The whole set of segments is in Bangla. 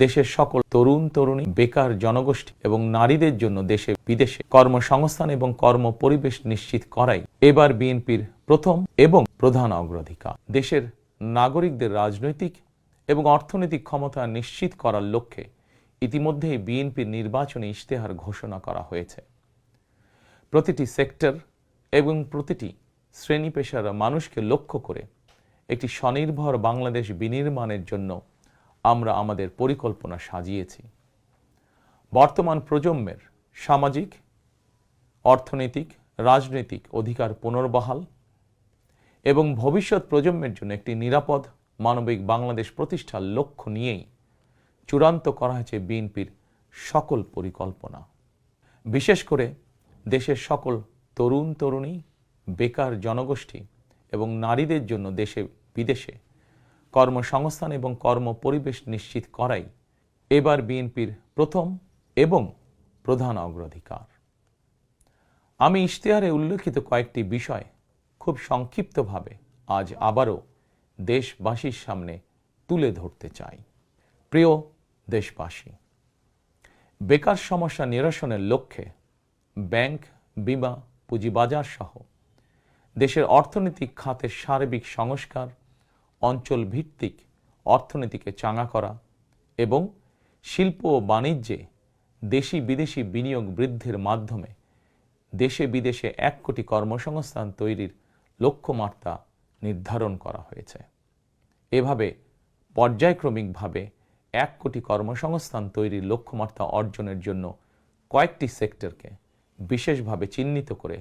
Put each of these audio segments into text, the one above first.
দেশের সকল তরুণ তরুণী, বেকার জনগোষ্ঠী এবং নারীদের জন্য দেশে বিদেশে কর্মসংস্থান এবং কর্ম পরিবেশ নিশ্চিত করাই এবার বিএনপির প্রথম এবং প্রধান অগ্রাধিকার। দেশের নাগরিকদের রাজনৈতিক এবং অর্থনৈতিক ক্ষমতা নিশ্চিত করার লক্ষ্যে ইতিমধ্যেই বিএনপির নির্বাচনী ইশতেহার ঘোষণা করা হয়েছে। প্রতিটি সেক্টর এবং প্রতিটি শ্রেণী পেশার মানুষকে লক্ষ্য করে একটি স্বনির্ভর বাংলাদেশ বিনির্মাণের জন্য আমরা আমাদের পরিকল্পনা সাজিয়েছি। বর্তমান প্রজন্মের সামাজিক, অর্থনৈতিক, রাজনৈতিক অধিকার পুনর্বহাল এবং ভবিষ্যৎ প্রজন্মের জন্য একটি নিরাপদ মানবিক বাংলাদেশ প্রতিষ্ঠার লক্ষ্য নিয়েই চূড়ান্ত করা হয়েছে বিএনপির সকল পরিকল্পনা। বিশেষ করে দেশের সকল তরুণ তরুণী, বেকার জনগোষ্ঠী এবং নারীদের জন্য দেশে বিদেশে কর্মসংস্থান এবং কর্ম পরিবেশ নিশ্চিত করাই এবার বিএনপির প্রথম এবং প্রধান অগ্রাধিকার। আমি ইশতেহারে উল্লেখিত কয়েকটি বিষয় খুব সংক্ষিপ্তভাবে আজ আবারও দেশবাসীর সামনে তুলে ধরতে চাই। প্রিয় দেশবাসী, বেকার সমস্যা নিরসনের লক্ষ্যে ব্যাংক, বিমা, পুঁজিবাজার সহ দেশের অর্থনৈতিক খাতের সার্বিক সংস্কার, অঞ্চল ভিত্তিক অর্থনীতিকে চাঙা করা এবং শিল্প ও বাণিজ্যে দেশি বিদেশি বিনিয়োগ বৃদ্ধির মাধ্যমে দেশে বিদেশে 1 কোটি কর্মসংস্থান তৈরির লক্ষ্যমাত্রা নির্ধারণ করা হয়েছে। এভাবে পর্যায়ক্রমিকভাবে 1 কোটি কর্মসংস্থান তৈরির লক্ষ্যমাত্রা অর্জনের জন্য কয়েকটি সেক্টরকে বিশেষভাবে চিহ্নিত করে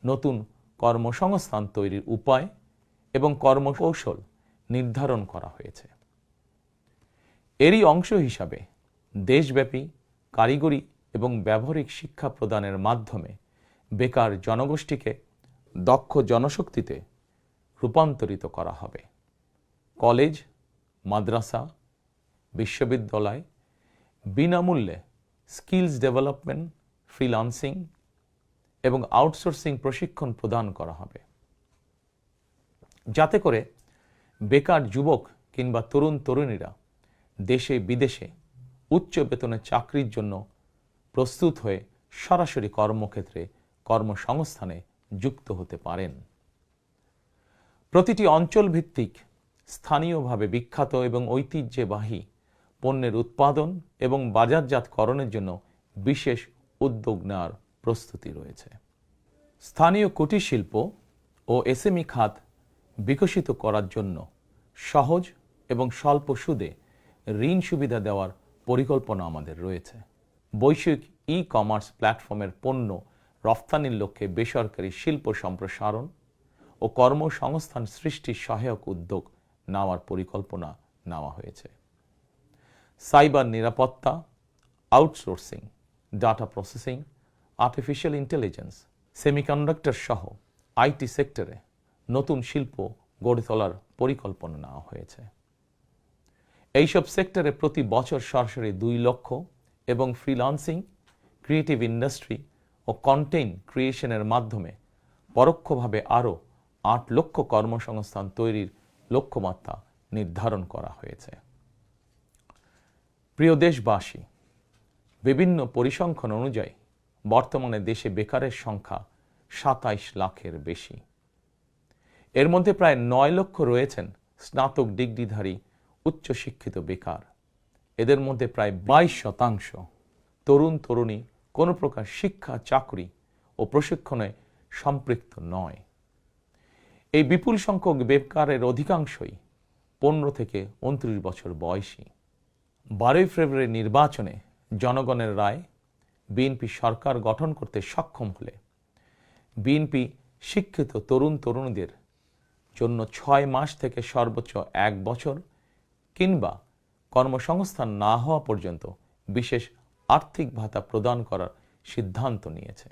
নতুন কর্মসংস্থান তৈরির উপায় এবং কর্মকৌশল নির্ধারণ করা হয়েছে। এরই অংশ হিসাবে দেশব্যাপী কারিগরি এবং ব্যবহারিক শিক্ষা প্রদানের মাধ্যমে বেকার জনগোষ্ঠীকে দক্ষ জনশক্তিতে রূপান্তরিত করা হবে। কলেজ, মাদ্রাসা, বিশ্ববিদ্যালয় বিনামূল্যে স্কিলস ডেভেলপমেন্ট, ফ্রিল্যান্সিং এবং আউটসোর্সিং প্রশিক্ষণ প্রদান করা হবে, যাতে করে বেকার যুবক কিংবা তরুণ তরুণীরা দেশে বিদেশে উচ্চ বেতনের চাকরির জন্য প্রস্তুত হয়ে সরাসরি কর্মক্ষেত্রে কর্মসংস্থানে যুক্ত হতে পারেন। প্রতিটি অঞ্চল ভিত্তিক স্থানীয়ভাবে বিখ্যাত এবং ঐতিহ্যবাহী পণ্যের উৎপাদন এবং বাজারজাতকরণের জন্য বিশেষ উদ্যোগ নেওয়ার প্রস্তুতি রয়েছে। স্থানীয় কুটির শিল্প ও এসএমই খাত বিকশিত করার জন্য সহজ এবং স্বল্প সুদে ঋণ সুবিধা দেওয়ার পরিকল্পনা আমাদের রয়েছে। বৈশ্বিক ই-কমার্স প্ল্যাটফর্মের পণ্য রফতানির লক্ষ্যে বেসরকারি শিল্প সম্প্রসারণ ও কর্মসংস্থান সৃষ্টির সহায়ক উদ্যোগ নেওয়ার পরিকল্পনা নেওয়া হয়েছে। সাইবার নিরাপত্তা, outsourcing, data processing, artificial intelligence, semiconductor সহ আইটি সেক্টরে নতুন শিল্প গড়ে তোলার পরিকল্পনা নেওয়া হয়েছে। এইসব সেক্টরে প্রতি বছর সরাসরি 2 লক্ষ এবং ফ্রিল্যান্সিং, ক্রিয়েটিভ ইন্ডাস্ট্রি ও কন্টেন্ট ক্রিয়েশনের মাধ্যমে পরোক্ষভাবে আরও 8 লক্ষ কর্মসংস্থান তৈরির লক্ষ্যমাত্রা নির্ধারণ করা হয়েছে। প্রিয় দেশবাসী, বিভিন্ন পরিসংখ্যান অনুযায়ী বর্তমানে দেশে বেকারের সংখ্যা 27 লাখের বেশি। এর মধ্যে প্রায় 9 লক্ষ রয়েছেন স্নাতক ডিগ্রিধারী উচ্চশিক্ষিত বেকার। এদের মধ্যে প্রায় 22% তরুণ তরুণী কোনো প্রকার শিক্ষা, চাকরি ও প্রশিক্ষণে সম্পৃক্ত নয়। এই বিপুল সংখ্যক বেকারের অধিকাংশই 15 থেকে 29 বছর বয়সী। 12 ফেব্রুয়ারি নির্বাচনে জনগণের রায় বিএনপি সরকার গঠন করতে সক্ষম হলে বিএনপি শিক্ষিত তরুণ তরুণীদের জন্য 6 মাস থেকে সর্বোচ্চ 1 বছর কিংবা কর্মসংস্থান না হওয়া পর্যন্ত বিশেষ আর্থিক ভাতা প্রদান করার সিদ্ধান্ত নিয়েছে।